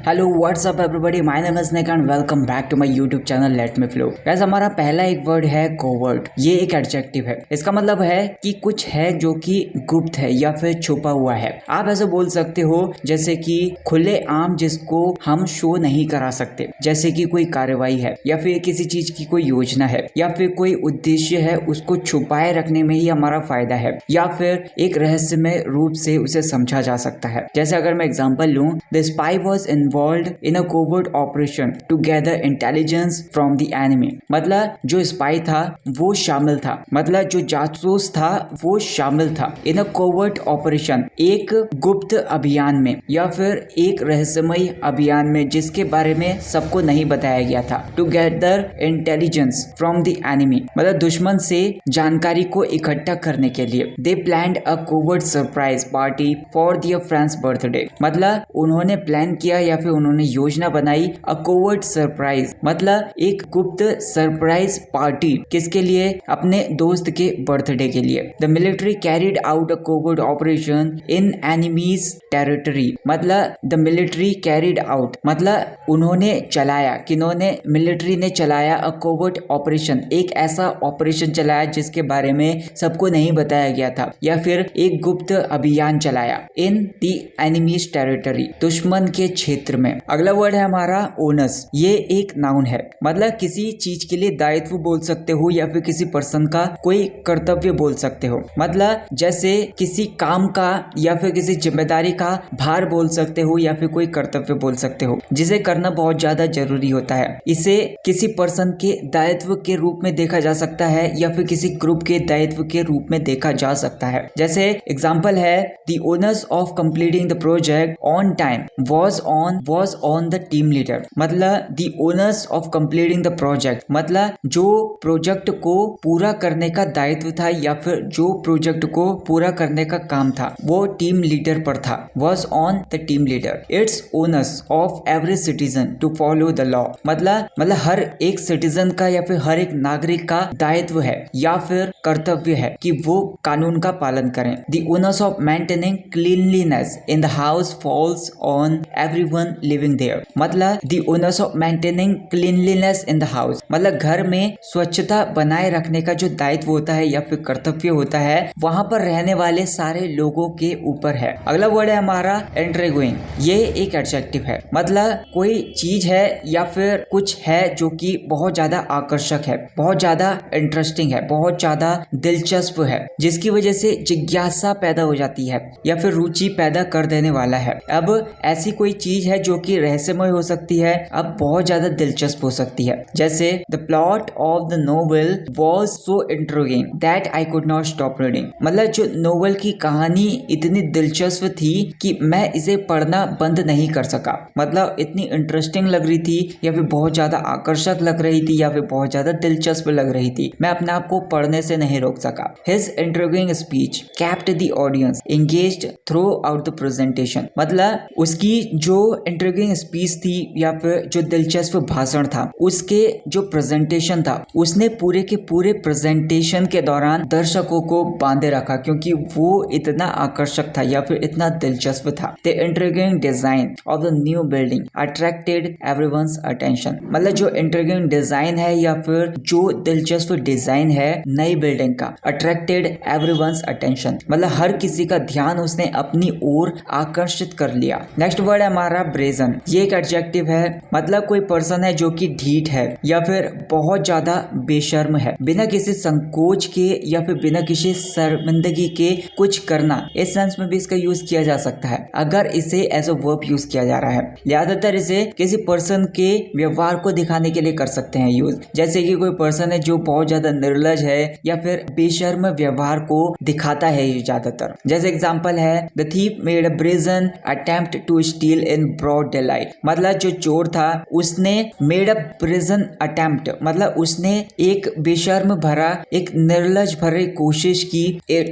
Hello what's up everybody, my name is Nick and welcome back to my YouTube channel let me flow. Guys, हमारा पहला एक word है covert. ये एक adjective है। इसका मतलब है कि कुछ है जो कि गुप्त है या फिर छुपा हुआ है। आप ऐसे बोल सकते हो जैसे कि खुले आम जिसको हम शो नहीं करा सकते, जैसे कि कोई कार्रवाई है या फिर किसी चीज की कोई योजना है या फिर कोई उद्देश्य है, उसको छुपाए रखने में ही हमारा फायदा है या फिर एक रहस्यमय रूप से उसे समझा जा सकता है। जैसे अगर मैं एग्जांपल लूं, the spy was involved in a covert operation to gather intelligence from the enemy। मतलब जो स्पाई था वो शामिल था, मतलब जो जासूस था वो शामिल था in a covert operation, एक गुप्त अभियान में या फिर एक रहस्यमय अभियान में जिसके बारे में सबको नहीं बताया गया था। to gather intelligence from the enemy मतलब दुश्मन से जानकारी को इकट्ठा करने के लिए। they planned a covert surprise party for their friend's birthday मतलब उन्होंने प्लान किया या फिर उन्होंने योजना बनाई अ कोवर्ट सरप्राइज मतलब एक गुप्त सरप्राइज पार्टी। किसके लिए? अपने दोस्त के बर्थडे के लिए। The military carried out a covert operation in enemies territory मतलब द मिलिट्री कैरिड आउट मतलब उन्होंने चलाया, किन्होंने? मिलिट्री ने चलाया अ कोवर्ट ऑपरेशन, एक ऐसा ऑपरेशन चलाया जिसके बारे में सबको नहीं बताया गया था या फिर एक गुप्त अभियान चलाया इन द एनिमीज टेरिटरी, दुश्मन के क्षेत्र में। अगला वर्ड है हमारा ओनस। ये एक नाउन है, मतलब किसी चीज के लिए दायित्व बोल सकते हो या फिर किसी पर्सन का कोई कर्तव्य बोल सकते हो। मतलब जैसे किसी काम का या फिर किसी जिम्मेदारी का भार बोल सकते हो या फिर कोई कर्तव्य बोल सकते हो जिसे करना बहुत ज्यादा जरूरी होता है। इसे किसी पर्सन के दायित्व के रूप में देखा जा सकता है या फिर किसी ग्रुप के दायित्व के रूप में देखा जा सकता है। जैसे एग्जाम्पल है, the owners of completing the project on time was on the team leader मतलब the owners of completing the project मतलब जो प्रोजेक्ट को पूरा करने का दायित्व था या फिर जो प्रोजेक्ट को पूरा करने का काम था वो टीम लीडर पर था। was on the team leader। It's owners of every citizen to follow the law मतलब हर एक सिटीजन का या फिर हर एक नागरिक का दायित्व है या फिर कर्तव्य है कि वो कानून का पालन करें। The owners of maintaining cleanliness in the house falls on everyone living there मतलब the owners of maintaining cleanliness in the house मतलब घर में स्वच्छता बनाए रखने का जो दायित्व होता है या फिर कर्तव्य होता है वहां पर रहने वाले सारे लोगों के ऊपर है। अगला वर्ड है हमारा इंट्रिगिंग। ये एक एडजेक्टिव है, मतलब कोई चीज है या फिर कुछ है जो कि बहुत ज्यादा आकर्षक है, बहुत ज्यादा इंटरेस्टिंग है, बहुत ज्यादा दिलचस्प है, जिसकी वजह से जिज्ञासा पैदा हो जाती है या फिर रुचि पैदा कर देने वाला है। अब ऐसी कोई चीज है जो कि रहस्यमय हो सकती है, अब बहुत ज्यादा दिलचस्प हो सकती है। जैसे the plot of the novel was so intriguing that I could not stop reading मतलब जो नोवेल की कहानी इतनी दिलचस्प थी कि मैं इसे पढ़ना बंद नहीं कर सका। मतलब इतनी इंटरेस्टिंग लग रही थी या फिर बहुत ज्यादा आकर्षक लग रही थी या फिर बहुत ज्यादा दिलचस्प लग रही थी, मैं अपने आप को पढ़ने से नहीं रोक सका। His intriguing speech kept the audience engaged through out the presentation मतलब उसकी जो इंट्रिगिंग स्पीच थी या फिर जो दिलचस्प भाषण था उसके जो प्रेजेंटेशन था उसने पूरे के पूरे प्रेजेंटेशन के दौरान दर्शकों को बांधे रखा क्योंकि वो इतना आकर्षक था या फिर इतना दिलचस्प था। The intriguing design of the new building attracted everyone's attention मतलब जो इंट्रिगिंग डिजाइन है या फिर जो दिलचस्प डिजाइन है नई बिल्डिंग का, अट्रैक्टेड एवरीवन्स अटेंशन मतलब हर किसी का ध्यान उसने अपनी ओर आकर्षित कर लिया। नेक्स्ट वर्ड है हमारा ब्रेजन। ये एक एडजेक्टिव है, मतलब कोई पर्सन है जो कि ढीठ है या फिर बहुत ज्यादा बेशर्म है, बिना किसी संकोच के या फिर बिना किसी शर्मिंदगी के कुछ करना, इस सेंस में भी इसका यूज किया जा सकता है अगर इसे एज अ वर्ब यूज किया जा रहा है। ज्यादातर इसे किसी पर्सन के व्यवहार को दिखाने के लिए कर सकते हैं यूज। जैसे कि कोई पर्सन है जो बहुत ज्यादा निर्लज है या फिर बेशर्म व्यवहार को दिखाता है ज्यादातर। जैसे एग्जाम्पल है, the thief made a brazen attempt to steal in broad daylight मतलब जो चोर था उसने मेड अ ब्रेजन अटेम्प्ट मतलब उसने एक बेशर्म भरा एक निर्लज भरे कोशिश की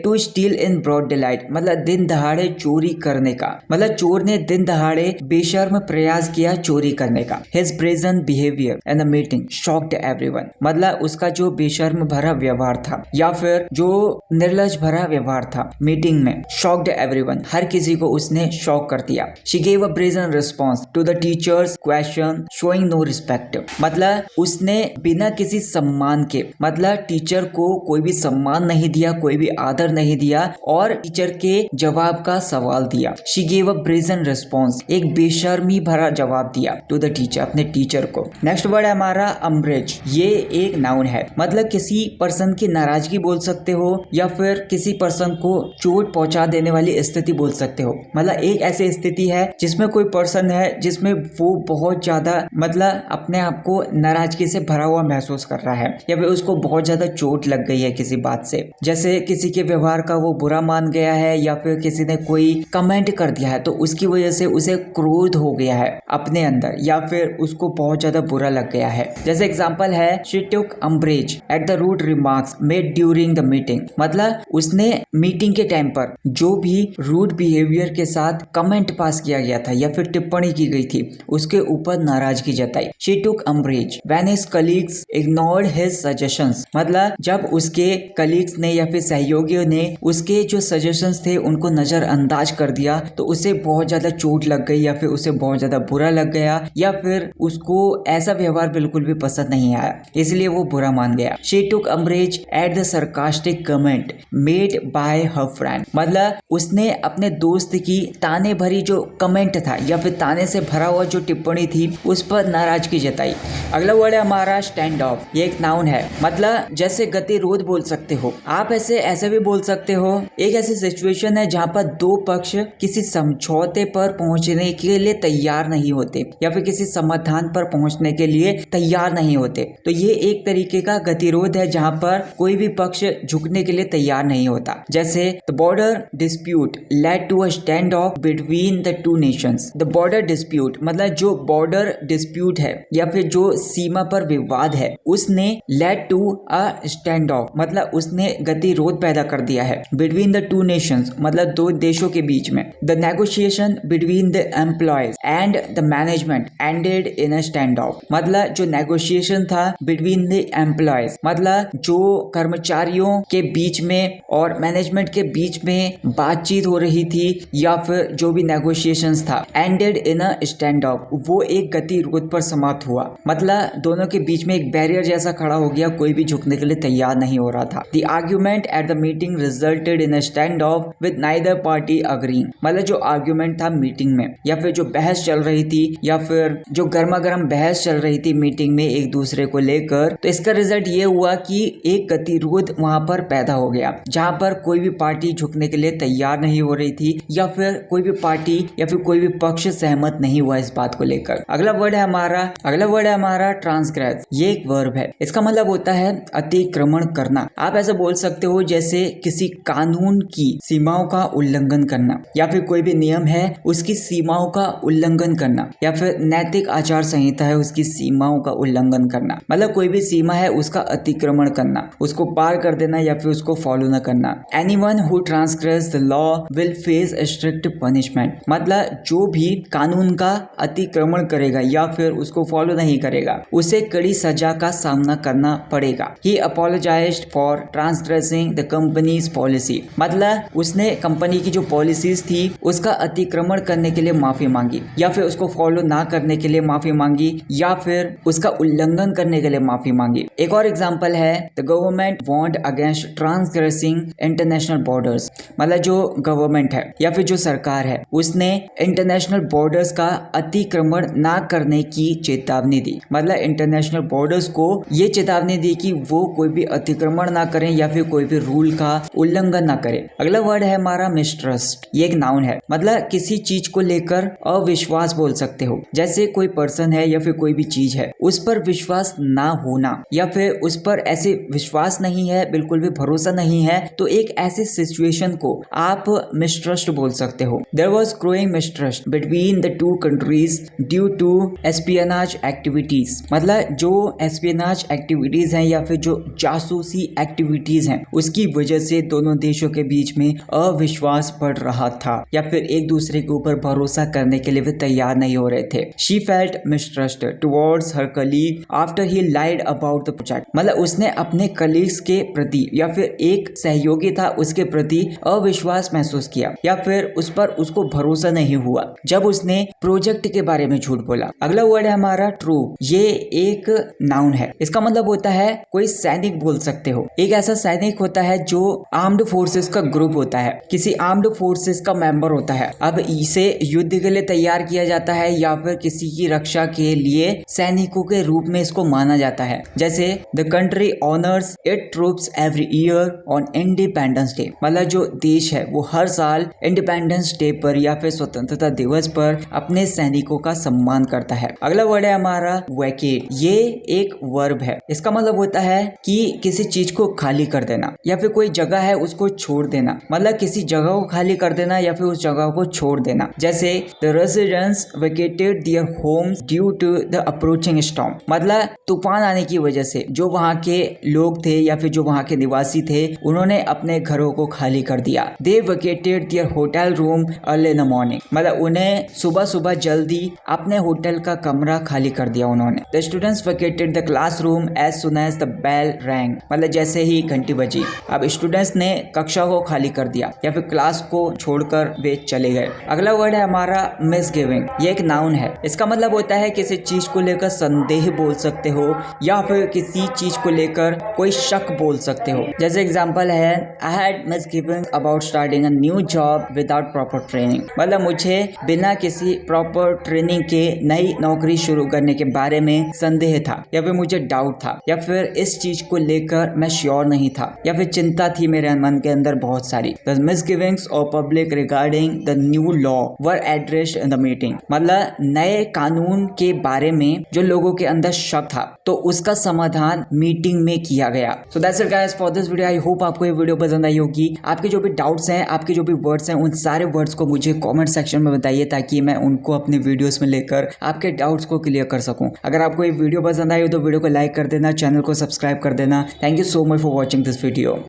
to steal in broad daylight मतलब दिन दहाड़े चोरी करने का, मतलब चोर ने दिन दहाड़े बेशर्म प्रयास किया चोरी करने का। His brazen behaviour in the meeting shocked everyone मतलब उसका जो बेशर्म भरा व्यवहार था या फिर जो निर्लज भरा व्यवहार था मीटिंग में, शॉक्ड एवरीवन हर किसी को उसने शॉक कर दिया। She gave a brazen response to the teacher's question showing no respect। मतलब उसने बिना किसी सम्मान के, मतलब टीचर को कोई भी सम्मान नहीं दिया, कोई भी आदर नहीं दिया और टीचर के जवाब का सवाल दिया। She gave a brazen response, एक बेशर्मी भरा जवाब दिया to the teacher, अपने टीचर को। नेक्स्ट वर्ड है हमारा umbrage। ये एक नाउन है, मतलब किसी पर्सन की नाराजगी बोल सकते हो या फिर किसी पर्सन को चोट पहुंचा देने वाली स्थिति बोल सकते हो। मतलब एक ऐसी स्थिति है जिसमें कोई पर्सन है जिसमें वो बहुत ज्यादा मतलब अपने आप को नाराजगी से भरा हुआ महसूस कर रहा है या फिर उसको बहुत ज्यादा चोट लग गई है किसी बात से, जैसे किसी के व्यवहार का वो बुरा मान गया है या फिर किसी ने कोई कमेंट कर दिया है तो उसकी वजह से उसे क्रोध हो गया है अपने अंदर या फिर उसको बहुत ज्यादा बुरा लग गया है। जैसे एग्जांपल है she took umbrage at the rude remarks made during the meeting. मतलब उसने मीटिंग के टाइम पर जो भी रूड बिहेवियर के साथ कमेंट पास किया गया था या फिर टिप्पणी की गई थी उसके ऊपर नाराजगी जताई। She took umbrage when his colleagues ignored his suggestions. मतलब जब उसके कलीग्स ने या फिर सहयोगियों ने उसके जो सजेशंस थे उनको नजरअंदाज कर दिया तो उसे बहुत ज्यादा चोट लग गई या फिर उसे बहुत ज्यादा बुरा लग गया या फिर उसको ऐसा व्यवहार बिल्कुल भी पसंद नहीं आया, इसलिए वो बुरा मान गया। She took umbrage at the sarcastic comment made by her friend. मतलब उसने अपने दोस्त की ताने भरी जो कमेंट था या फिर ताने से भरा हुआ जो टिप्पणी थी उस पर नाराजगी जताई। अगला वर्ड है हमारा स्टैंड ऑफ। ये एक नाउन है, मतलब जैसे गतिरोध बोल सकते हो आप, ऐसे भी बोल सकते हो। एक ऐसी सिचुएशन है जहाँ पर दो पक्ष किसी समझौते पर पहुंचने के लिए तैयार नहीं होते या फिर किसी समाधान पर पहुंचने के लिए तैयार नहीं होते, तो ये एक तरीके का गतिरोध है जहाँ पर कोई भी पक्ष झुकने के लिए तैयार नहीं होता। जैसे the border dispute led to a stand off between the two nations. The border dispute मतलब जो बॉर्डर डिस्प्यूट है या फिर जो सीमा पर विवाद है उसने led to a stand off मतलब उसने गतिरोध पैदा कर दिया है। बिटवीन द टू नेशंस मतलब दो देशों के बीच में। The negotiation between the employees and the management ended in a stand off. मतलब जो नेगोशिएशन था बिटवीन द एम्प्लॉयज मतलब जो कर्मचारियों के बीच में और मैनेजमेंट के बीच में बातचीत हो रही थी या फिर जो भी नेगोशिएशंस था, ended in a stand of वो एक गतिरोध पर समाप्त हुआ। मतलब दोनों के बीच में एक बैरियर जैसा खड़ा हो गया, कोई भी झुकने के लिए तैयार नहीं हो रहा था। The argument at the meeting resulted in a stand of with neither party agreeing. मतलब जो आर्ग्यूमेंट था मीटिंग में या फिर जो बहस चल रही थी या फिर जो गर्मा गर्म बहस चल रही थी मीटिंग में एक दूसरे को लेकर, तो इसका रिजल्ट ये हुआ कि एक गतिरोध वहां पर पैदा हो गया जहां पर कोई भी पार्टी झुकने के लिए तैयार नहीं हो रही थी या फिर कोई भी पार्टी या फिर कोई भी पक्ष सहमत नहीं हुआ इस बात को लेकर। अगला वर्ड है हमारा ट्रांसग्रेस। ये एक वर्ब है, इसका मतलब होता है अतिक्रमण करना। आप ऐसा बोल सकते हो जैसे किसी कानून की सीमाओं का उल्लंघन करना या फिर कोई भी नियम है उसकी सीमाओं का उल्लंघन करना या फिर नैतिक आचार संहिता है उसकी सीमाओं का उल्लंघन करना। मतलब कोई भी सीमा है उसका अतिक्रमण करना, उसको पार कर देना या फिर उसको फॉलो न करना। Anyone who transgress the law will face a strict punishment. मतलब जो भी कानून का अतिक्रमण करेगा या फिर उसको फॉलो नहीं करेगा उसे कड़ी सजा का सामना करना पड़ेगा। He apologized for transgressing the company's policy। मतलब उसने कंपनी की जो पॉलिसीज थी उसका अतिक्रमण करने के लिए माफी मांगी या फिर उसको फॉलो ना करने के लिए माफी मांगी या फिर उसका उल्लंघन करने के लिए माफी मांगी। एक और एग्जांपल है the government want against transgressing international borders. मतलब जो गवर्नमेंट है या फिर जो सरकार है उसने इंटरनेशनल बॉर्डर्स का अतिक्रमण ना करने की चेतावनी दी। मतलब इंटरनेशनल बॉर्डर्स को ये चेतावनी दी कि वो कोई भी अतिक्रमण ना करें या फिर कोई भी रूल का उल्लंघन ना करें। अगला वर्ड है हमारा मिसट्रस्ट। ये एक नाउन है, मतलब किसी चीज को लेकर अविश्वास बोल सकते हो। जैसे कोई पर्सन है या फिर कोई भी चीज है उस पर विश्वास ना होना या फिर उस पर ऐसे विश्वास नहीं है, बिल्कुल भी भरोसा नहीं है, तो एक ऐसी सिचुएशन को आप मिसट्रस्ट बोल सकते हो। There was growing mistrust between the two countries due to espionage activities. मतलब जो एस्पियनाज एक्टिविटीज हैं या फिर जो जासूसी एक्टिविटीज हैं उसकी वजह से दोनों देशों के बीच में अविश्वास बढ़ रहा था या फिर एक दूसरे के ऊपर भरोसा करने के लिए वे तैयार नहीं हो रहे थे। She felt mistrust towards her colleague after he lied about the project. मतलब उसने अपने कलीग्स के प्रति या फिर एक सहयोगी था उसके प्रति अविश्वास महसूस किया या फिर उस पर उसको भरोसा नहीं हुआ जब जब उसने प्रोजेक्ट के बारे में झूठ बोला। अगला वर्ड है हमारा ट्रू। ये एक नाउन है। इसका मतलब होता है कोई सैनिक बोल सकते हो। एक ऐसा सैनिक होता है जो आर्म्ड फोर्सेस का ग्रुप होता है, किसी आर्म्ड फोर्सेस का मेंबर होता है। अब इसे युद्ध के लिए तैयार किया जाता है या फिर किसी की रक्षा के लिए सैनिकों के रूप में इसको माना जाता है। जैसे the country honours it troops every year on independence day. मतलब जो देश है वो हर साल इंडिपेंडेंस डे पर या फिर स्वतंत्रता दिवस पर अपने सैनिकों का सम्मान करता है। अगला वर्ड है हमारा वैकेट। ये एक वर्ब है। इसका मतलब होता है कि किसी चीज को खाली कर देना या फिर कोई जगह है उसको छोड़ देना। मतलब किसी जगह को खाली कर देना या फिर उस जगह को छोड़ देना। जैसे the residents vacated their homes due to the approaching storm. मतलब तूफान आने की वजह से जो वहाँ के लोग थे या फिर जो वहाँ के निवासी थे उन्होंने अपने घरों को खाली कर दिया। They vacated their hotel room early in the morning. मतलब उन्हें सुबह सुबह जल्दी अपने होटल का कमरा खाली कर दिया उन्होंने। The students vacated the classroom as soon as the bell rang. मतलब जैसे ही घंटी बजी। अब स्टूडेंट्स ने कक्षा को खाली कर दिया या फिर क्लास को छोड़कर वे चले गए। अगला वर्ड है हमारा मिसगिविंग। ये एक नाउन है। इसका मतलब होता है किसी चीज को लेकर संदेह बोल सकते हो या फिर किसी चीज को लेकर कोई शक बोल सकते हो। जैसे एग्जांपल है I had misgiving about starting a new job without proper training. मतलब मुझे बिना किसी प्रॉपर ट्रेनिंग के नई नौकरी शुरू करने के बारे में संदेह था या फिर मुझे डाउट था या फिर इस चीज को लेकर मैं श्योर नहीं था या फिर चिंता थी मेरे मन के अंदर बहुत सारी। The misgivings of public regarding the new law were addressed in the meeting. मतलब नए कानून के बारे में जो लोगों के अंदर शक था तो उसका समाधान मीटिंग में किया गया। So that's it guys for this video. I hope आपको ये वीडियो पसंद आई होगी। आपके जो भी डाउट्स हैं, आपके जो भी वर्ड्स हैं, उन सारे वर्ड्स को मुझे कमेंट सेक्शन में बताइए ताकि मैं उनको अपने वीडियोस में लेकर आपके डाउट्स को क्लियर कर सकूं। अगर आपको ये वीडियो पसंद आई हो तो वीडियो को लाइक कर देना, चैनल को सब्सक्राइब कर देना। Thank you so much for watching this video.